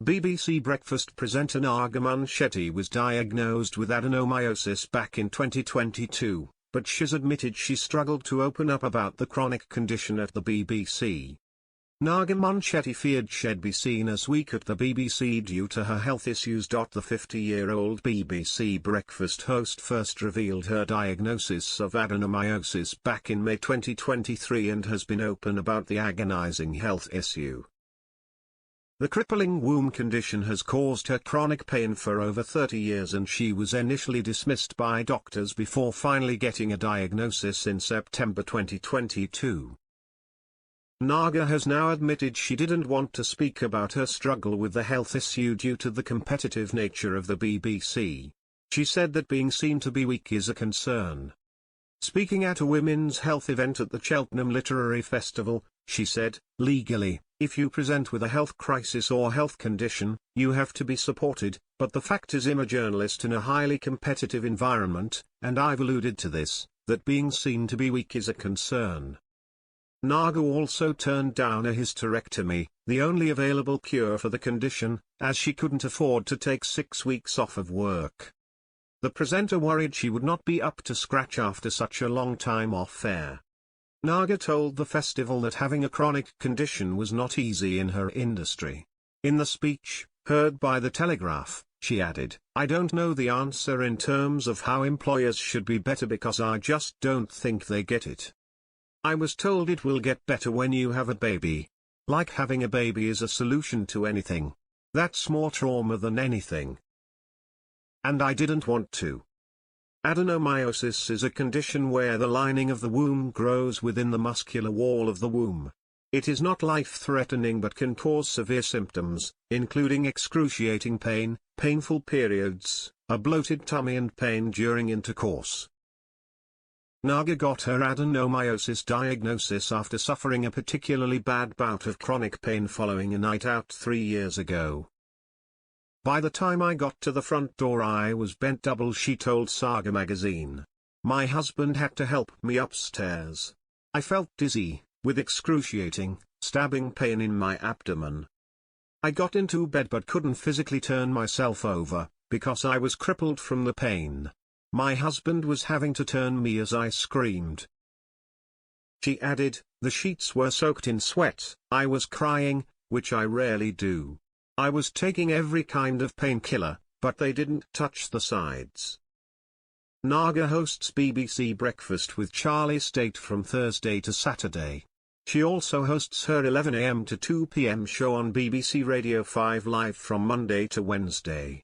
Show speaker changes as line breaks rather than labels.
BBC Breakfast presenter Naga Munchetty was diagnosed with adenomyosis back in 2022, but she's admitted she struggled to open up about the chronic condition at the BBC. Naga Munchetty feared she'd be seen as weak at the BBC due to her health issues. The 50-year-old BBC Breakfast host first revealed her diagnosis of adenomyosis back in May 2023 and has been open about the agonizing health issue. The crippling womb condition has caused her chronic pain for over 30 years, and she was initially dismissed by doctors before finally getting a diagnosis in September 2022. Naga has now admitted she didn't want to speak about her struggle with the health issue due to the competitive nature of the BBC. She said that being seen to be weak is a concern. Speaking at a women's health event at the Cheltenham Literary Festival, she said, "Legally, if you present with a health crisis or health condition, you have to be supported, but the fact is I'm a journalist in a highly competitive environment, and I've alluded to this, that being seen to be weak is a concern." Naga also turned down a hysterectomy, the only available cure for the condition, as she couldn't afford to take 6 weeks off of work. The presenter worried she would not be up to scratch after such a long time off air. Naga told the festival that having a chronic condition was not easy in her industry. In the speech, heard by The Telegraph, she added, "I don't know the answer in terms of how employers should be better because I just don't think they get it. I was told it will get better when you have a baby. Like having a baby is a solution to anything. That's more trauma than anything. And I didn't want to." Adenomyosis is a condition where the lining of the womb grows within the muscular wall of the womb. It is not life-threatening but can cause severe symptoms, including excruciating pain, painful periods, a bloated tummy and pain during intercourse. Naga got her adenomyosis diagnosis after suffering a particularly bad bout of chronic pain following a night out 3 years ago. "By the time I got to the front door I was bent double," she told Saga magazine. "My husband had to help me upstairs. I felt dizzy, with excruciating, stabbing pain in my abdomen. I got into bed but couldn't physically turn myself over, because I was crippled from the pain. My husband was having to turn me as I screamed." She added, "The sheets were soaked in sweat, I was crying, which I rarely do. I was taking every kind of painkiller, but they didn't touch the sides." Naga hosts BBC Breakfast with Charlie State from Thursday to Saturday. She also hosts her 11 a.m. to 2 p.m. show on BBC Radio 5 Live from Monday to Wednesday.